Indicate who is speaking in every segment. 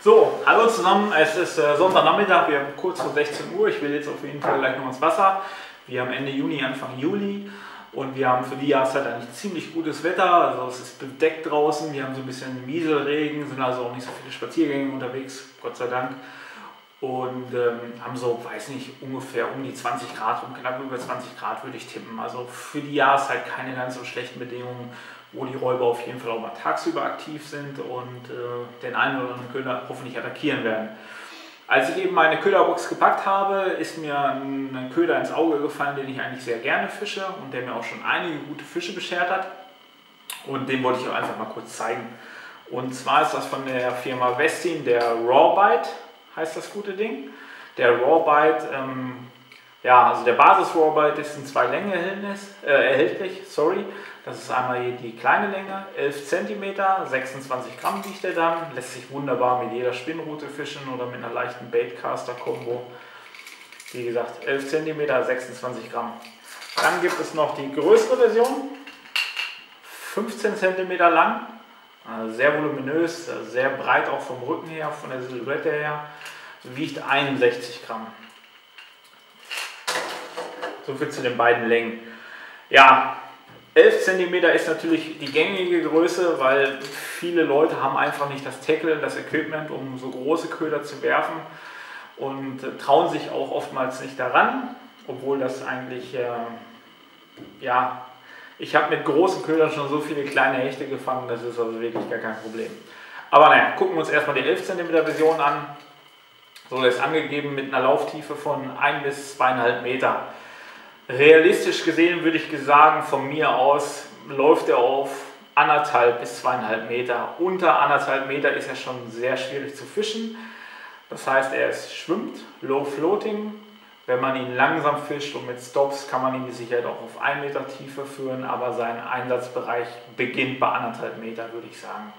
Speaker 1: So, hallo zusammen, es ist Sonntagnachmittag, wir haben kurz vor 16 Uhr, ich will jetzt auf jeden Fall gleich noch ins Wasser. Wir haben Ende Juni, Anfang Juli und wir haben für die Jahreszeit eigentlich ziemlich gutes Wetter, also es ist bedeckt draußen, wir haben so ein bisschen Nieselregen, sind also auch nicht so viele Spaziergänge unterwegs, Gott sei Dank. Und haben so, weiß nicht, ungefähr um die 20 Grad, um knapp über 20 Grad würde ich tippen. Also für die Jahreszeit keine ganz so schlechten Bedingungen, wo die Räuber auf jeden Fall auch mal tagsüber aktiv sind und den einen oder anderen Köder hoffentlich attackieren werden. Als ich eben meine Köderbox gepackt habe, ist mir ein Köder ins Auge gefallen, den ich eigentlich sehr gerne fische und der mir auch schon einige gute Fische beschert hat. Und den wollte ich auch einfach mal kurz zeigen. Und zwar ist das von der Firma Westin, der Rawbite. Heißt das gute Ding. Der Rawbite, also der Basis Rawbite ist in zwei Längen erhältlich. Das ist einmal hier die kleine Länge, 11 cm, 26 Gramm wiegt er dann, lässt sich wunderbar mit jeder Spinnrute fischen oder mit einer leichten Baitcaster-Kombo. Wie gesagt, 11 cm, 26 Gramm. Dann gibt es noch die größere Version, 15 cm lang. Sehr voluminös, sehr breit auch vom Rücken her, von der Silhouette her, wiegt 61 Gramm. So viel zu den beiden Längen. Ja, 11 cm ist natürlich die gängige Größe, weil viele Leute haben einfach nicht das Tackle, das Equipment, um so große Köder zu werfen und trauen sich auch oftmals nicht daran, obwohl das eigentlich, ich habe mit großen Ködern schon so viele kleine Hechte gefangen, das ist also wirklich gar kein Problem. Aber naja, gucken wir uns erstmal die 11 cm Version an. So, der ist angegeben mit einer Lauftiefe von 1 bis 2,5 Meter. Realistisch gesehen würde ich sagen, von mir aus läuft er auf 1,5 bis 2,5 Meter. Unter 1,5 Meter ist er schon sehr schwierig zu fischen. Das heißt, er schwimmt, low floating. Wenn man ihn langsam fischt und mit Stops, kann man ihn mit Sicherheit auch auf 1 Meter Tiefe führen, aber sein Einsatzbereich beginnt bei 1,5 Meter, würde ich sagen.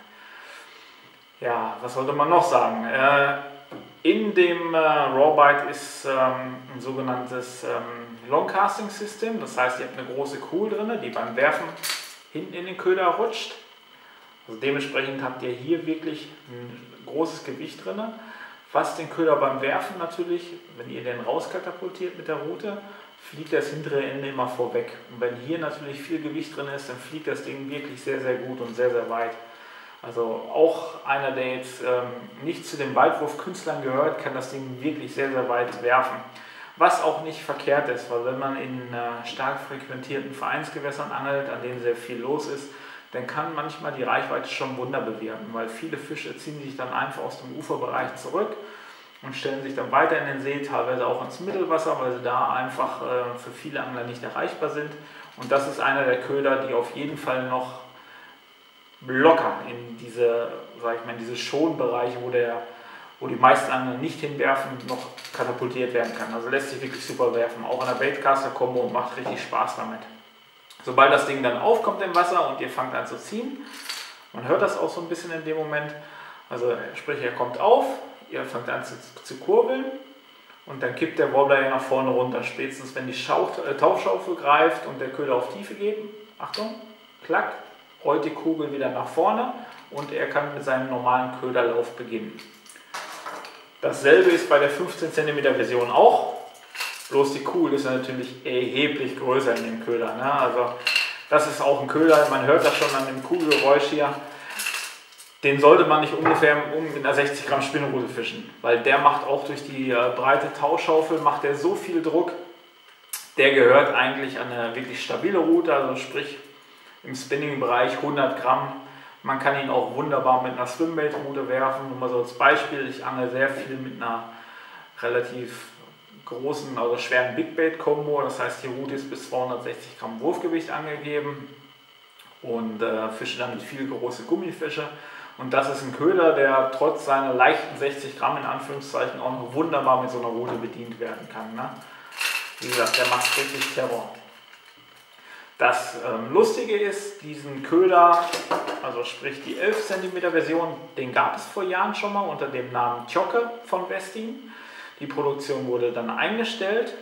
Speaker 1: Ja, was sollte man noch sagen? In dem Rawbite ist ein sogenanntes Long-Casting System, das heißt, ihr habt eine große Kugel drin, die beim Werfen hinten in den Köder rutscht. Also dementsprechend habt ihr hier wirklich ein großes Gewicht drin. Was den Köder beim Werfen natürlich, wenn ihr den rauskatapultiert mit der Rute, fliegt das hintere Ende immer vorweg. Und wenn hier natürlich viel Gewicht drin ist, dann fliegt das Ding wirklich sehr, sehr gut und sehr, sehr weit. Also auch einer, der jetzt nicht zu den Weitwurfkünstlern gehört, kann das Ding wirklich sehr, sehr weit werfen. Was auch nicht verkehrt ist, weil wenn man in stark frequentierten Vereinsgewässern angelt, an denen sehr viel los ist, dann kann manchmal die Reichweite schon Wunder bewirken, weil viele Fische ziehen sich dann einfach aus dem Uferbereich zurück und stellen sich dann weiter in den See, teilweise auch ins Mittelwasser, weil sie da einfach für viele Angler nicht erreichbar sind. Und das ist einer der Köder, die auf jeden Fall noch locker in diese, diese Schonbereiche, wo die meisten Angler nicht hinwerfen, noch katapultiert werden kann. Also lässt sich wirklich super werfen, auch in der Baitcaster-Kombo und macht richtig Spaß damit. Sobald das Ding dann aufkommt im Wasser und ihr fangt an zu ziehen, man hört das auch so ein bisschen in dem Moment, also sprich er kommt auf, ihr fangt an zu kurbeln und dann kippt der Wobbler ja nach vorne runter, spätestens wenn die Tauchschaufel greift und der Köder auf Tiefe geht, Achtung, klack, rollt die Kugel wieder nach vorne und er kann mit seinem normalen Köderlauf beginnen. Dasselbe ist bei der 15 cm Version auch. Bloß die Kugel ist natürlich erheblich größer in dem Köder. Ne? Also das ist auch ein Köder, man hört das schon an dem Kugelgeräusch hier. Den sollte man nicht ungefähr mit einer 60 Gramm Spinnrute fischen, weil der macht auch durch die breite Tauchschaufel macht der so viel Druck. Der gehört eigentlich an eine wirklich stabile Rute, also sprich im Spinning-Bereich 100 Gramm. Man kann ihn auch wunderbar mit einer Swimbait-Rute werfen. Nur mal so als Beispiel, ich angel sehr viel mit einer relativ großen, also schweren Big Bait Kombo, das heißt die Rute ist bis 260 Gramm Wurfgewicht angegeben und fische damit viele große Gummifische und das ist ein Köder, der trotz seiner leichten 60 Gramm in Anführungszeichen auch noch wunderbar mit so einer Rute bedient werden kann. Ne? Wie gesagt, der macht richtig Terror. Das Lustige ist, diesen Köder, also sprich die 11 cm Version, den gab es vor Jahren schon mal unter dem Namen Tjokke von Westin. Die Produktion wurde dann eingestellt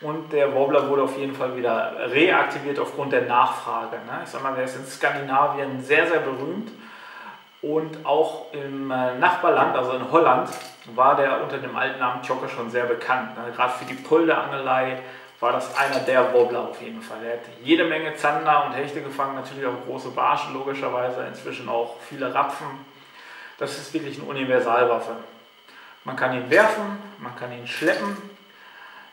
Speaker 1: und der Wobbler wurde auf jeden Fall wieder reaktiviert aufgrund der Nachfrage. Ne? Ich sag mal, der ist in Skandinavien sehr, sehr berühmt. Und auch im Nachbarland, also in Holland, war der unter dem alten Namen Tjokke schon sehr bekannt. Gerade für die Polderangelei war das einer der Wobbler auf jeden Fall. Er hat jede Menge Zander und Hechte gefangen, natürlich auch große Barsche logischerweise, inzwischen auch viele Rapfen. Das ist wirklich eine Universalwaffe. Man kann ihn werfen, man kann ihn schleppen.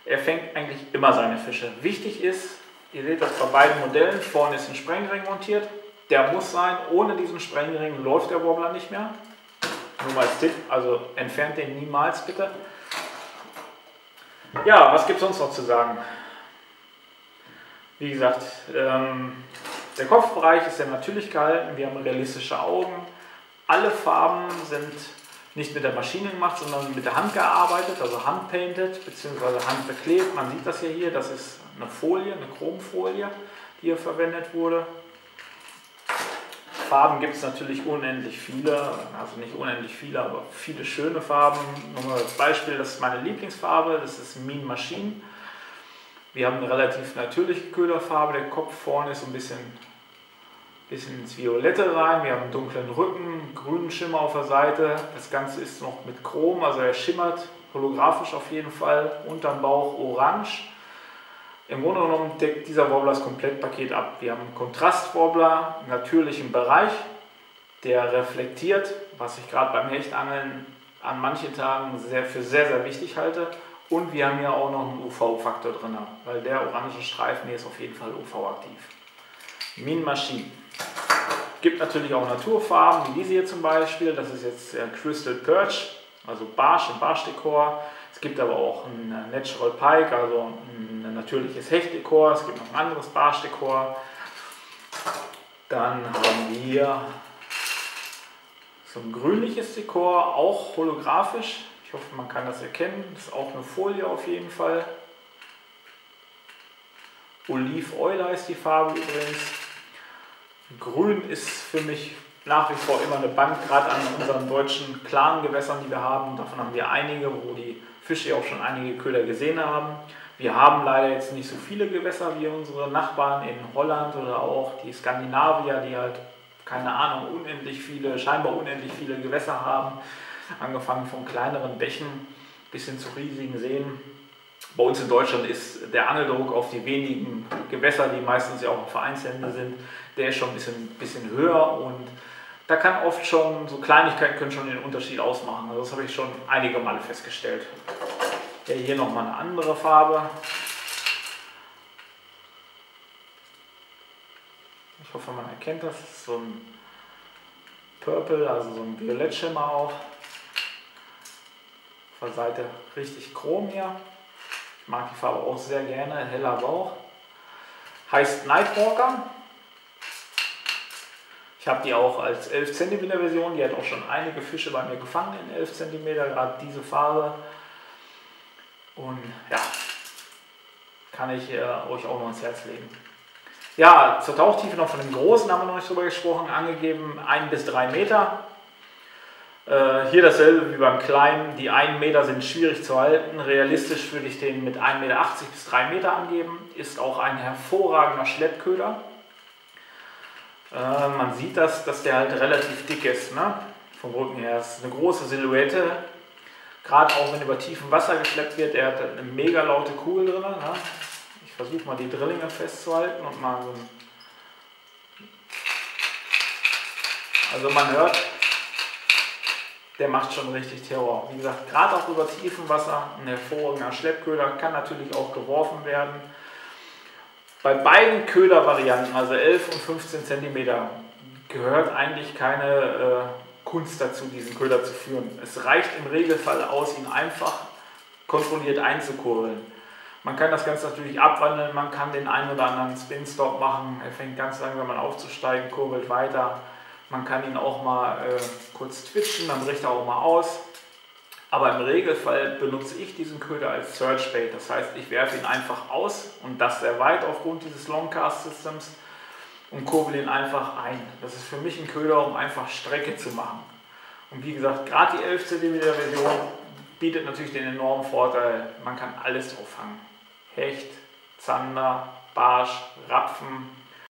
Speaker 1: Er fängt eigentlich immer seine Fische. Wichtig ist, ihr seht das bei beiden Modellen, vorne ist ein Sprengring montiert. Der muss sein, ohne diesen Sprengring läuft der Wobbler nicht mehr. Nur mal als Tipp, also entfernt den niemals bitte. Ja, was gibt es sonst noch zu sagen? Wie gesagt, der Kopfbereich ist sehr natürlich gehalten, wir haben realistische Augen. Alle Farben sind nicht mit der Maschine gemacht, sondern mit der Hand gearbeitet, also handpainted bzw. handbeklebt. Man sieht das hier, das ist eine Folie, eine Chromfolie, die hier verwendet wurde. Farben gibt es natürlich unendlich viele, also nicht unendlich viele, aber viele schöne Farben. Nur als Beispiel, das ist meine Lieblingsfarbe, das ist Mean Machine. Wir haben eine relativ natürliche Köderfarbe, der Kopf vorne ist so ein bisschen ins Violette rein, wir haben einen dunklen Rücken, einen grünen Schimmer auf der Seite. Das Ganze ist noch mit Chrom, also er schimmert holographisch auf jeden Fall, unterm Bauch orange. Im Grunde genommen deckt dieser Wobbler das Komplettpaket ab. Wir haben einen Kontrastwobbler im natürlichen Bereich, der reflektiert, was ich gerade beim Hechtangeln an manchen Tagen für sehr, sehr wichtig halte. Und wir haben hier auch noch einen UV-Faktor drin, weil der orange Streifen hier ist auf jeden Fall UV-aktiv. Mean Machine. Gibt natürlich auch Naturfarben, wie diese hier zum Beispiel. Das ist jetzt Crystal Perch, also Barsch im Barschdekor. Es gibt aber auch ein Natural Pike, also ein natürliches Hechtdekor. Es gibt noch ein anderes Barschdekor. Dann haben wir so ein grünliches Dekor, auch holographisch. Ich hoffe, man kann das erkennen. Das ist auch eine Folie auf jeden Fall. Olive Oil heißt die Farbe übrigens. Grün ist für mich nach wie vor immer eine Bank, gerade an unseren deutschen klaren Gewässern, die wir haben. Davon haben wir einige, wo die Fische auch schon einige Köder gesehen haben. Wir haben leider jetzt nicht so viele Gewässer wie unsere Nachbarn in Holland oder auch die Skandinavier, die halt, keine Ahnung, scheinbar unendlich viele Gewässer haben. Angefangen von kleineren Bächen bis hin zu riesigen Seen. Bei uns in Deutschland ist der Angeldruck auf die wenigen Gewässer, die meistens ja auch Vereinshände sind, der ist schon ein bisschen höher und da kann oft schon, so Kleinigkeiten können schon den Unterschied ausmachen. Also das habe ich schon einige Male festgestellt. Ja, hier nochmal eine andere Farbe. Ich hoffe, man erkennt das. Das ist so ein Purple, also so ein Violettschimmer auch. Auf der Seite richtig chrom hier. Ich mag die Farbe auch sehr gerne, heller Bauch. Heißt Nightwalker. Ich habe die auch als 11 cm Version, die hat auch schon einige Fische bei mir gefangen in 11 cm, gerade diese Farbe. Und ja, kann ich euch auch noch ans Herz legen. Ja, zur Tauchtiefe noch von dem Großen haben wir noch nicht drüber gesprochen, angegeben 1 bis 3 Meter. Hier dasselbe wie beim Kleinen, die 1 Meter sind schwierig zu halten. Realistisch würde ich den mit 1,80 Meter bis 3 Meter angeben. Ist auch ein hervorragender Schleppköder. Man sieht dass der halt relativ dick ist, ne? Vom Rücken her. Es ist eine große Silhouette. Gerade auch wenn über tiefem Wasser geschleppt wird, er hat eine mega laute Kugel drin. Ne? Ich versuche mal die Drillinge festzuhalten und mal so ein. Also man hört, der macht schon richtig Terror. Wie gesagt, gerade auch über tiefem Wasser ein hervorragender Schleppköder, kann natürlich auch geworfen werden. Bei beiden Ködervarianten, also 11 und 15 cm, gehört eigentlich keine Kunst dazu, diesen Köder zu führen. Es reicht im Regelfall aus, ihn einfach kontrolliert einzukurbeln. Man kann das Ganze natürlich abwandeln, man kann den einen oder anderen Spin-Stop machen, er fängt ganz langsam an aufzusteigen, kurbelt weiter. Man kann ihn auch mal kurz twitchen, dann bricht er auch mal aus. Aber im Regelfall benutze ich diesen Köder als Search Bait. Das heißt, ich werfe ihn einfach aus und das sehr weit aufgrund dieses Longcast Systems und kurbel ihn einfach ein. Das ist für mich ein Köder, um einfach Strecke zu machen. Und wie gesagt, gerade die 11 cm Version bietet natürlich den enormen Vorteil, man kann alles drauf fangen. Hecht, Zander, Barsch, Rapfen,